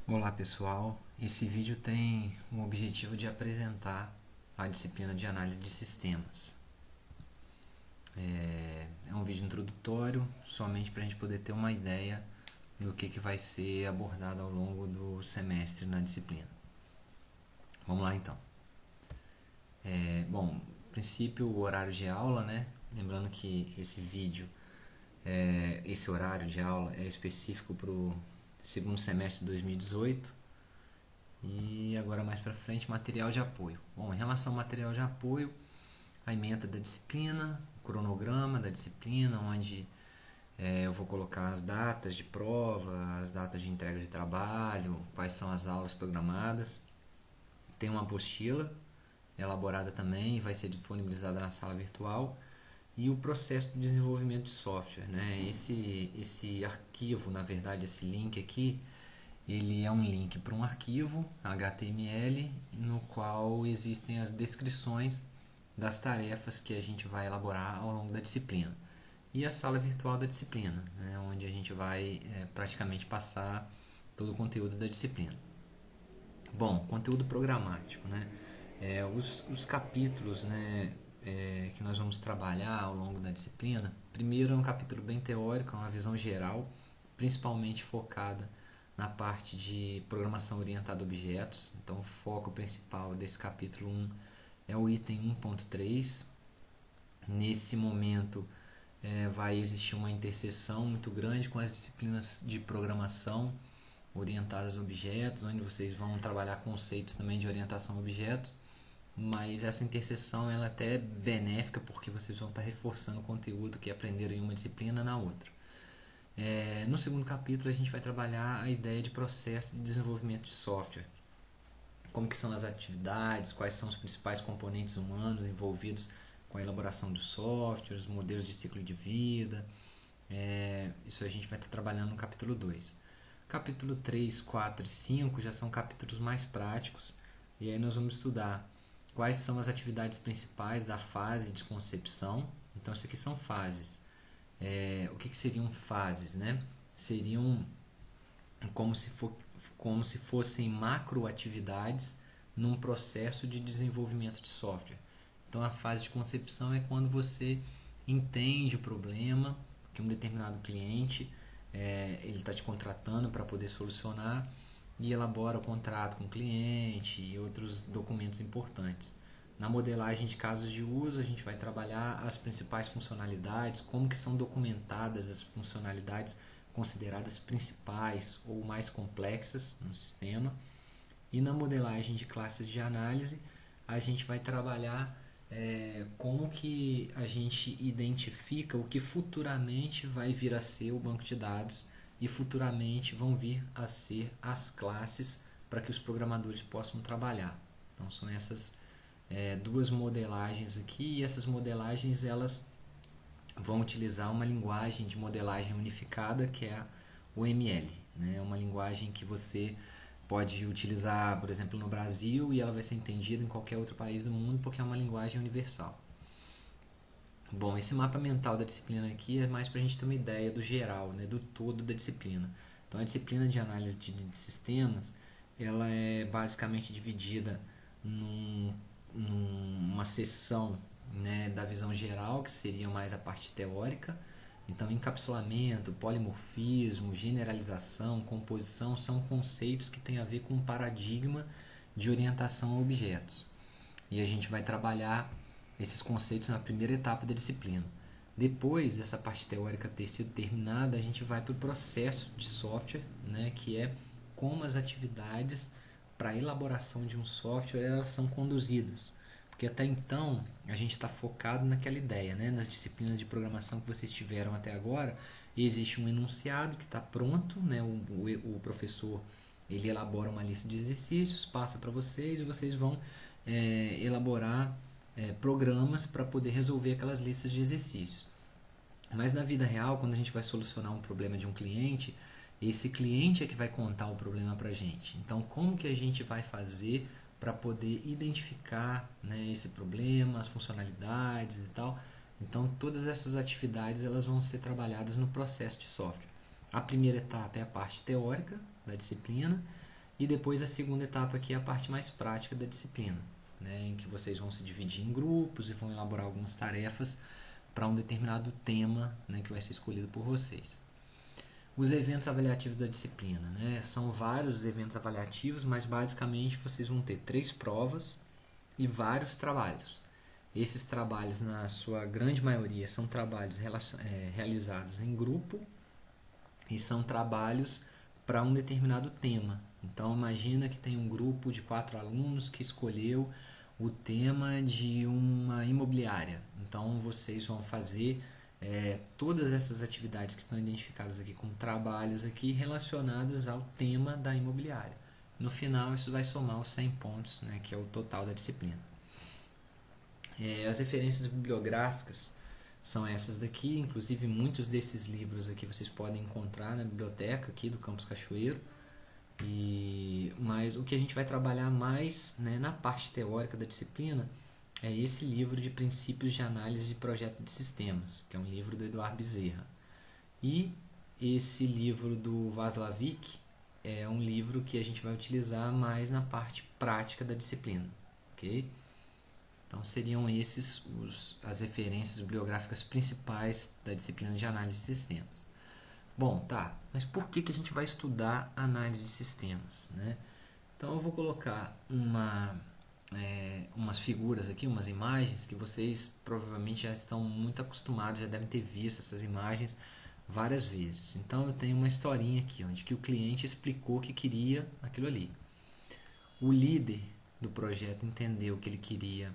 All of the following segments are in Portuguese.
Olá pessoal, esse vídeo tem o objetivo de apresentar a disciplina de análise de sistemas. É um vídeo introdutório, somente para a gente poder ter uma ideia do que vai ser abordado ao longo do semestre na disciplina. Vamos lá então. Bom, princípio o horário de aula, né? Lembrando que esse vídeo, esse horário de aula é específico para o segundo semestre de 2018. E agora mais para frente, material de apoio. Bom, em relação ao material de apoio, a ementa da disciplina, o cronograma da disciplina, onde eu vou colocar as datas de prova, as datas de entrega de trabalho, quais são as aulas programadas. Tem uma apostila elaborada também, vai ser disponibilizada na sala virtual. E o processo de desenvolvimento de software, né? Esse arquivo, na verdade, esse link aqui, ele é um link para um arquivo HTML no qual existem as descrições das tarefas que a gente vai elaborar ao longo da disciplina. E a sala virtual da disciplina, né, onde a gente vai praticamente passar todo o conteúdo da disciplina. Bom, conteúdo programático, né? Os capítulos, né, que nós vamos trabalhar ao longo da disciplina. Primeiro é um capítulo bem teórico, é uma visão geral, principalmente focada na parte de programação orientada a objetos. Então, o foco principal desse capítulo 1 é o item 1.3. Nesse momento, vai existir uma interseção muito grande com as disciplinas de programação orientadas a objetos, onde vocês vão trabalhar conceitos também de orientação a objetos, mas essa interseção ela é até benéfica porque vocês vão estar reforçando o conteúdo que aprenderam em uma disciplina na outra. No segundo capítulo a gente vai trabalhar a ideia de processo de desenvolvimento de software, como que são as atividades, quais são os principais componentes humanos envolvidos com a elaboração de softwares, modelos de ciclo de vida. Isso a gente vai estar trabalhando no capítulo 2. Capítulo 3, 4 e 5 já são capítulos mais práticos, e aí nós vamos estudar quais são as atividades principais da fase de concepção. Então, isso aqui são fases. O que seriam fases, né? Seriam como se, for, como se fossem macroatividades num processo de desenvolvimento de software. Então, a fase de concepção é quando você entende o problema que um determinado cliente ele está te contratando para poder solucionar e elabora o contrato com o cliente e outros documentos importantes. Na modelagem de casos de uso, a gente vai trabalhar as principais funcionalidades, como que são documentadas as funcionalidades consideradas principais ou mais complexas no sistema. E na modelagem de classes de análise, a gente vai trabalhar como que a gente identifica o que futuramente vai vir a ser o banco de dados e futuramente vão vir a ser as classes para que os programadores possam trabalhar. Então são essas duas modelagens aqui, e essas modelagens elas vão utilizar uma linguagem de modelagem unificada que é o ML, né? Uma linguagem que você pode utilizar, por exemplo, no Brasil, e ela vai ser entendida em qualquer outro país do mundo porque é uma linguagem universal. Bom, esse mapa mental da disciplina aqui é mais para a gente ter uma ideia do geral, né, do todo da disciplina. Então, a disciplina de análise de sistemas, ela é basicamente dividida numa seção, né, da visão geral, que seria mais a parte teórica. Então, encapsulamento, polimorfismo, generalização, composição são conceitos que têm a ver com o paradigma de orientação a objetos. E a gente vai trabalhar esses conceitos na primeira etapa da disciplina. Depois dessa parte teórica ter sido terminada, a gente vai para o processo de software, né, que é como as atividades para a elaboração de um software elas são conduzidas. Porque até então a gente está focado naquela ideia, né, nas disciplinas de programação que vocês tiveram até agora. Existe um enunciado que está pronto, né, o professor ele elabora uma lista de exercícios, passa para vocês e vocês vão elaborar programas para poder resolver aquelas listas de exercícios. Mas na vida real, quando a gente vai solucionar um problema de um cliente, esse cliente é que vai contar o problema para a gente. Então, como que a gente vai fazer para poder identificar, né, esse problema, as funcionalidades e tal? Então, todas essas atividades elas vão ser trabalhadas no processo de software. A primeira etapa é a parte teórica da disciplina, E depois a segunda etapa, que é a parte mais prática da disciplina, né, em que vocês vão se dividir em grupos e vão elaborar algumas tarefas para um determinado tema, né, que vai ser escolhido por vocês. Os eventos avaliativos da disciplina, né, são vários os eventos avaliativos, mas basicamente vocês vão ter 3 provas e vários trabalhos. Esses trabalhos, na sua grande maioria, são trabalhos realizados em grupo e são trabalhos para um determinado tema. Então, imagina que tem um grupo de 4 alunos que escolheu o tema de uma imobiliária. Então, vocês vão fazer todas essas atividades que estão identificadas aqui como trabalhos aqui relacionados ao tema da imobiliária. No final, isso vai somar os 100 pontos, né, que é o total da disciplina. As referências bibliográficas são essas daqui, inclusive muitos desses livros aqui vocês podem encontrar na biblioteca aqui do Campus Cachoeiro. Mas o que a gente vai trabalhar mais, né, na parte teórica da disciplina é esse livro de Princípios de Análise de Projeto de Sistemas, que é um livro do Eduardo Bezerra. E esse livro do Vaslavik é um livro que a gente vai utilizar mais na parte prática da disciplina. Ok? Então seriam esses as referências bibliográficas principais da disciplina de análise de sistemas. Bom, tá, mas por que a gente vai estudar análise de sistemas, né? Então eu vou colocar umas figuras aqui, umas imagens que vocês provavelmente já estão muito acostumados, já devem ter visto essas imagens várias vezes. Então eu tenho uma historinha aqui, onde que o cliente explicou que queria aquilo ali. O líder do projeto entendeu que ele queria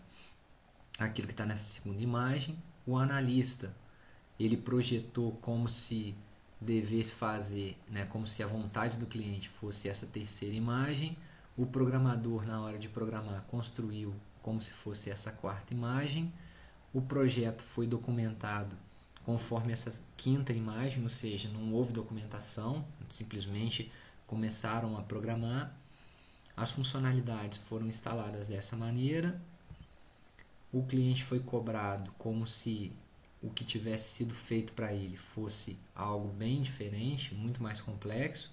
aquilo que está nessa segunda imagem. O analista, ele projetou como se devesse fazer, né, como se a vontade do cliente fosse essa terceira imagem. O programador, na hora de programar, construiu como se fosse essa quarta imagem. O projeto foi documentado conforme essa quinta imagem, ou seja, não houve documentação, simplesmente começaram a programar. As funcionalidades foram instaladas dessa maneira. O cliente foi cobrado como se o que tivesse sido feito para ele fosse algo bem diferente, muito mais complexo.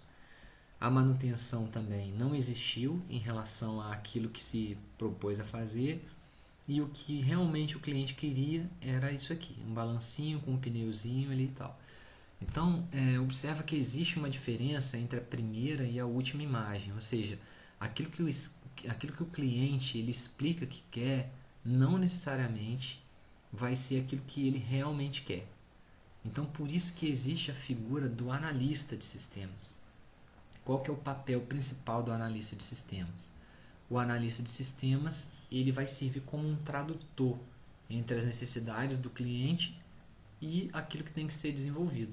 A manutenção também não existiu em relação àquilo que se propôs a fazer, e o que realmente o cliente queria era isso aqui, um balancinho com um pneuzinho ali e tal. Então, observa que existe uma diferença entre a primeira e a última imagem, ou seja, aquilo que o cliente ele explica que quer, não necessariamente vai ser aquilo que ele realmente quer. Então, por isso que existe a figura do analista de sistemas. Qual que é o papel principal do analista de sistemas? O analista de sistemas ele vai servir como um tradutor entre as necessidades do cliente e aquilo que tem que ser desenvolvido.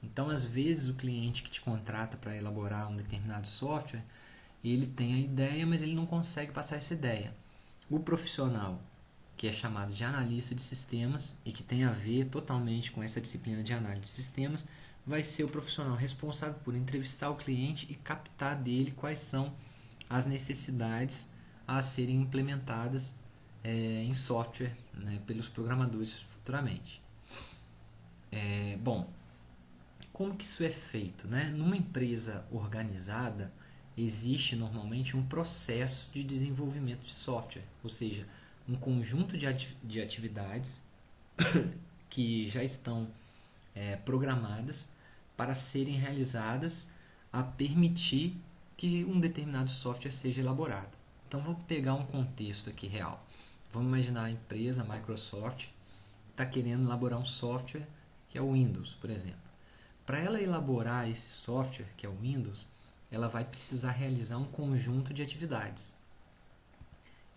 Então, às vezes, o cliente que te contrata para elaborar um determinado software, ele tem a ideia, mas ele não consegue passar essa ideia. O profissional, que é chamado de analista de sistemas e que tem a ver totalmente com essa disciplina de análise de sistemas, vai ser o profissional responsável por entrevistar o cliente e captar dele quais são as necessidades a serem implementadas em software, né, pelos programadores futuramente. Bom, como que isso é feito, né? Numa empresa organizada, existe normalmente um processo de desenvolvimento de software, ou seja, um conjunto de atividades que já estão programadas para serem realizadas a permitir que um determinado software seja elaborado. Então vamos pegar um contexto aqui real. Vamos imaginar a empresa, a Microsoft, está querendo elaborar um software que é o Windows, por exemplo. Para ela elaborar esse software, que é o Windows, ela vai precisar realizar um conjunto de atividades.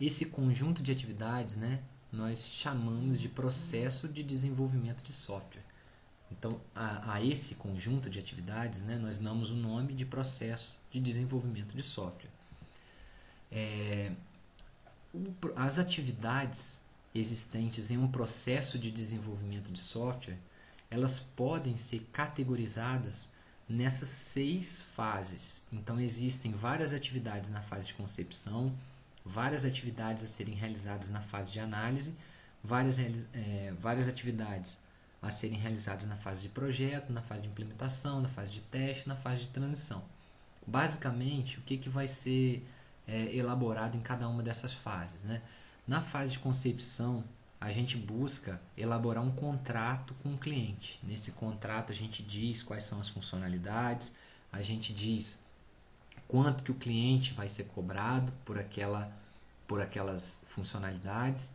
Esse conjunto de atividades, né, nós chamamos de processo de desenvolvimento de software. Então, a esse conjunto de atividades, né, nós damos o nome de processo de desenvolvimento de software. As atividades existentes em um processo de desenvolvimento de software, elas podem ser categorizadas nessas 6 fases. Então, existem várias atividades na fase de concepção, várias atividades a serem realizadas na fase de análise, várias atividades a serem realizadas na fase de projeto, na fase de implementação, na fase de teste, na fase de transição. Basicamente, o que vai ser elaborado em cada uma dessas fases, né? Na fase de concepção, a gente busca elaborar um contrato com o cliente. Nesse contrato, a gente diz quais são as funcionalidades, a gente diz quanto que o cliente vai ser cobrado por aquelas funcionalidades,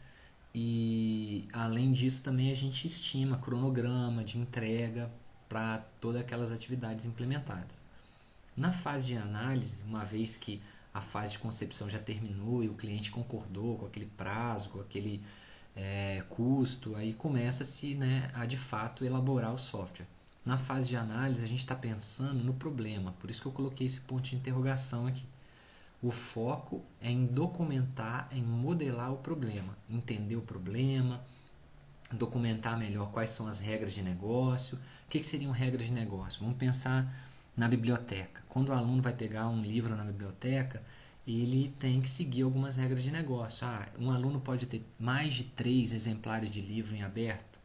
e além disso também a gente estima cronograma de entrega para todas aquelas atividades implementadas. Na fase de análise, uma vez que a fase de concepção já terminou e o cliente concordou com aquele prazo, com aquele custo, aí começa-se, né, a de fato elaborar o software. Na fase de análise, a gente está pensando no problema, por isso que eu coloquei esse ponto de interrogação aqui. O foco é em documentar, em modelar o problema, entender o problema, documentar melhor quais são as regras de negócio. O que seriam regras de negócio? Vamos pensar na biblioteca. Quando o aluno vai pegar um livro na biblioteca, ele tem que seguir algumas regras de negócio. Um aluno pode ter mais de 3 exemplares de livro em aberto?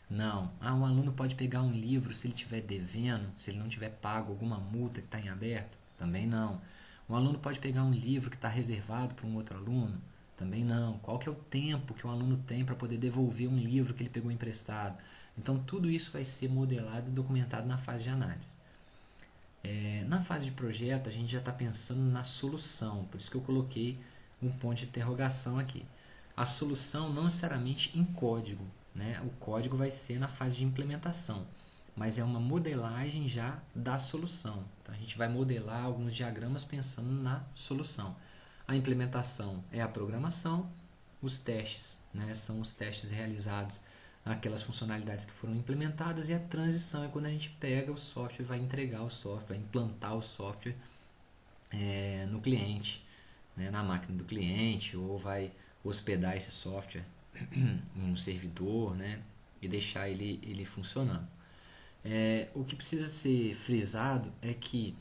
Não. Um aluno pode pegar um livro se ele estiver devendo, se ele não tiver pago alguma multa que está em aberto? Também não. Um aluno pode pegar um livro que está reservado para um outro aluno? Também não. Qual que é o tempo que o aluno tem para poder devolver um livro que ele pegou emprestado? Então, tudo isso vai ser modelado e documentado na fase de análise. Na fase de projeto, a gente já está pensando na solução, por isso que eu coloquei um ponto de interrogação aqui. A solução não necessariamente em código, né? O código vai ser na fase de implementação, mas é uma modelagem já da solução. Então, a gente vai modelar alguns diagramas pensando na solução. A implementação é a programação, os testes, né, são os testes realizados aquelas funcionalidades que foram implementadas, e a transição é quando a gente pega o software, vai entregar o software, vai implantar o software no cliente, né, na máquina do cliente, ou vai hospedar esse software em um servidor, né, e deixar ele funcionando. O que precisa ser frisado é que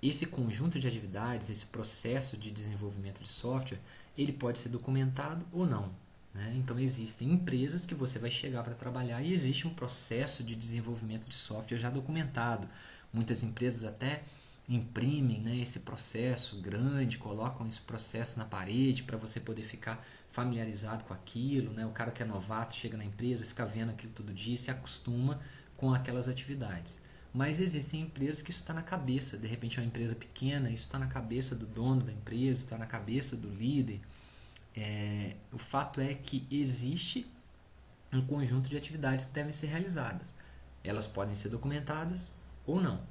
esse conjunto de atividades, esse processo de desenvolvimento de software, ele pode ser documentado ou não, né? Então existem empresas que você vai chegar para trabalhar e existe um processo de desenvolvimento de software já documentado. Muitas empresas até imprimem, né, esse processo grande, colocam esse processo na parede para você poder ficar familiarizado com aquilo, né? O cara que é novato chega na empresa, fica vendo aquilo todo dia e se acostuma com aquelas atividades. Mas existem empresas que isso está na cabeça, de repente é uma empresa pequena, isso está na cabeça do dono da empresa, está na cabeça do líder. O fato é que existe um conjunto de atividades que devem ser realizadas. Elas podem ser documentadas ou não.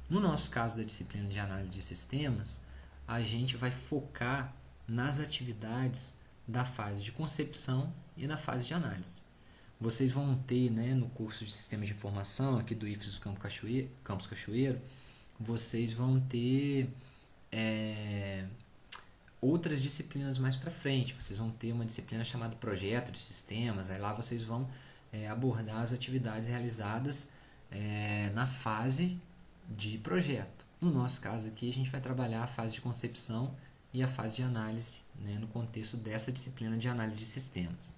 No nosso caso da disciplina de análise de sistemas, a gente vai focar nas atividades da fase de concepção e na fase de análise. Vocês vão ter, né, no curso de Sistemas de Informação aqui do IFES do Campus Cachoeiro, vocês vão ter outras disciplinas mais para frente. Vocês vão ter uma disciplina chamada Projeto de Sistemas, aí lá vocês vão abordar as atividades realizadas na fase de projeto. No nosso caso aqui, a gente vai trabalhar a fase de concepção e a fase de análise, né, no contexto dessa disciplina de análise de sistemas.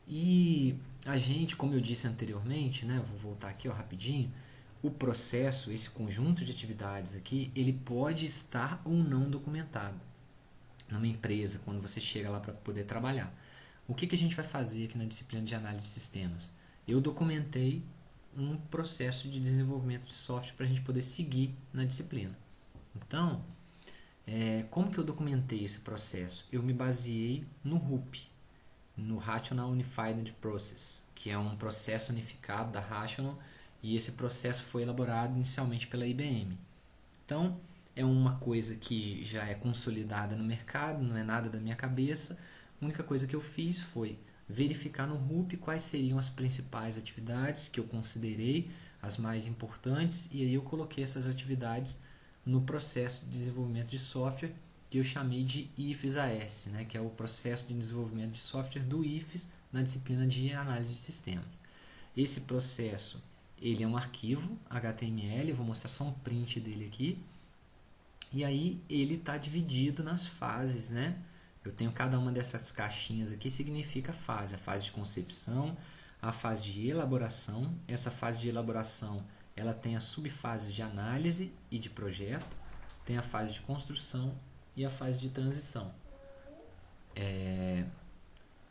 E a gente, como eu disse anteriormente, né, vou voltar aqui rapidinho, o processo, esse conjunto de atividades aqui, ele pode estar ou não documentado numa empresa, quando você chega lá para poder trabalhar. O que a gente vai fazer aqui na disciplina de análise de sistemas? Eu documentei um processo de desenvolvimento de software para a gente poder seguir na disciplina. Então, como que eu documentei esse processo? Eu me baseei no RUP, no Rational Unified Process, que é um processo unificado da Rational, e esse processo foi elaborado inicialmente pela IBM. Então, é uma coisa que já é consolidada no mercado, não é nada da minha cabeça. A única coisa que eu fiz foi verificar no RUP quais seriam as principais atividades que eu considerei as mais importantes, e aí eu coloquei essas atividades no processo de desenvolvimento de software, que eu chamei de IFES-AS, né, que é o processo de desenvolvimento de software do IFES na disciplina de análise de sistemas. Esse processo, ele é um arquivo HTML, eu vou mostrar só um print dele aqui, e aí ele está dividido nas fases, né? Eu tenho cada uma dessas caixinhas aqui, significa fase. A fase de concepção, a fase de elaboração. Essa fase de elaboração, ela tem as subfases de análise e de projeto. tem a fase de construção e a fase de transição.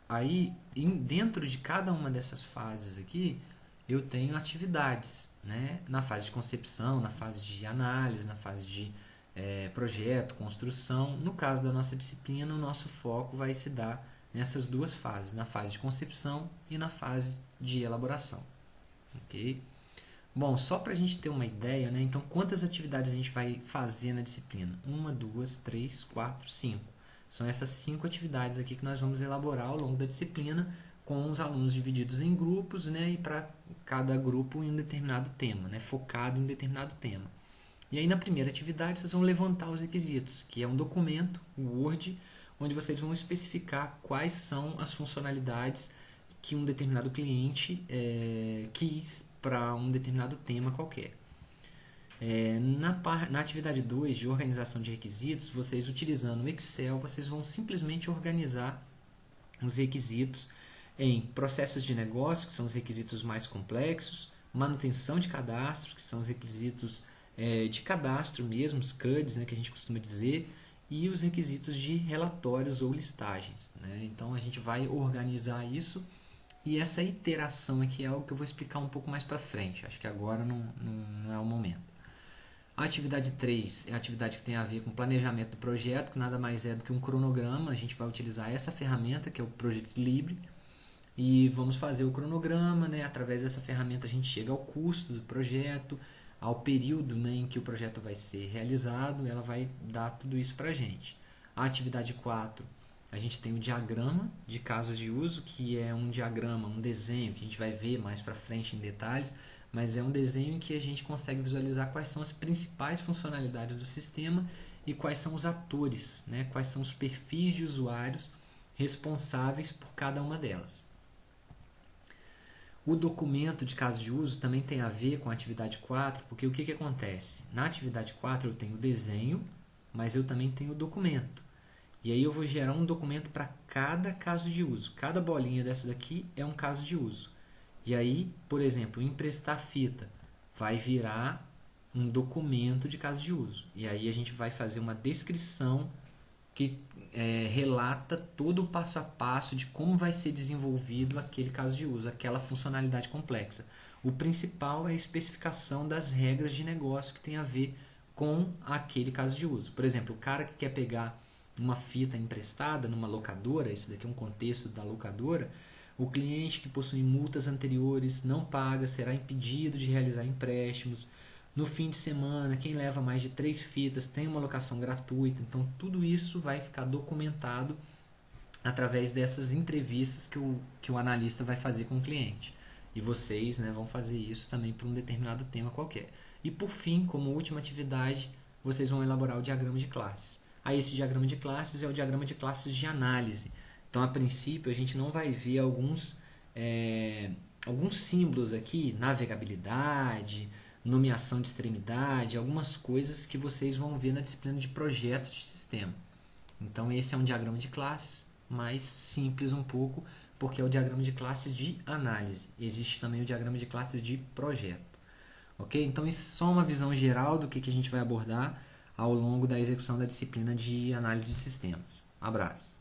Aí, dentro de cada uma dessas fases aqui, eu tenho atividades, né? Na fase de concepção, na fase de análise, na fase de projeto, construção. No caso da nossa disciplina, o nosso foco vai se dar nessas duas fases, na fase de concepção e na fase de elaboração. Ok? Bom, só para a gente ter uma ideia, né? Então, quantas atividades a gente vai fazer na disciplina? 1, 2, 3, 4, 5. São essas 5 atividades aqui que nós vamos elaborar ao longo da disciplina, com os alunos divididos em grupos, né? E para cada grupo em um determinado tema, né? Focado em um determinado tema. E aí, na primeira atividade, vocês vão levantar os requisitos, que é um documento, o Word, onde vocês vão especificar quais são as funcionalidades que um determinado cliente quis para um determinado tema qualquer. Na atividade 2 de organização de requisitos, vocês utilizando o Excel, vocês vão simplesmente organizar os requisitos em processos de negócio, que são os requisitos mais complexos, manutenção de cadastro, que são os requisitos de cadastro mesmo, os CRUDs, né, que a gente costuma dizer, e os requisitos de relatórios ou listagens, né? Então a gente vai organizar isso, e essa iteração aqui é algo que eu vou explicar um pouco mais para frente. Acho que agora não é o momento. A atividade 3 é a atividade que tem a ver com planejamento do projeto, que nada mais é do que um cronograma. A gente vai utilizar essa ferramenta, que é o Project Libre, e vamos fazer o cronograma, né? Através dessa ferramenta a gente chega ao custo do projeto, ao período, né, em que o projeto vai ser realizado, ela vai dar tudo isso para a gente. A atividade 4, a gente tem o diagrama de casos de uso, que é um diagrama, um desenho, que a gente vai ver mais para frente em detalhes, mas é um desenho em que a gente consegue visualizar quais são as principais funcionalidades do sistema e quais são os atores, né, quais são os perfis de usuários responsáveis por cada uma delas. O documento de caso de uso também tem a ver com a atividade 4, porque o que acontece? Na atividade 4 eu tenho o desenho, mas eu também tenho o documento. E aí eu vou gerar um documento para cada caso de uso. Cada bolinha dessa daqui é um caso de uso. E aí, por exemplo, emprestar fita vai virar um documento de caso de uso. E aí a gente vai fazer uma descrição que relata todo o passo a passo de como vai ser desenvolvido aquele caso de uso, aquela funcionalidade complexa. O principal é a especificação das regras de negócio que tem a ver com aquele caso de uso. Por exemplo, o cara que quer pegar uma fita emprestada numa locadora, esse daqui é um contexto da locadora, o cliente que possui multas anteriores não paga, será impedido de realizar empréstimos. No fim de semana, quem leva mais de 3 fitas tem uma locação gratuita. Então, tudo isso vai ficar documentado através dessas entrevistas que o analista vai fazer com o cliente. E vocês, né, vão fazer isso também para um determinado tema qualquer. E, por fim, como última atividade, vocês vão elaborar o diagrama de classes. Aí, esse diagrama de classes é o diagrama de classes de análise. Então, a princípio, a gente não vai ver alguns símbolos aqui, navegabilidade, nomeação de extremidade, algumas coisas que vocês vão ver na disciplina de projetos de sistema. Então esse é um diagrama de classes mais simples um pouco, porque é o diagrama de classes de análise. Existe também o diagrama de classes de projeto. Ok? Então isso é só uma visão geral do que a gente vai abordar ao longo da execução da disciplina de análise de sistemas. Abraço!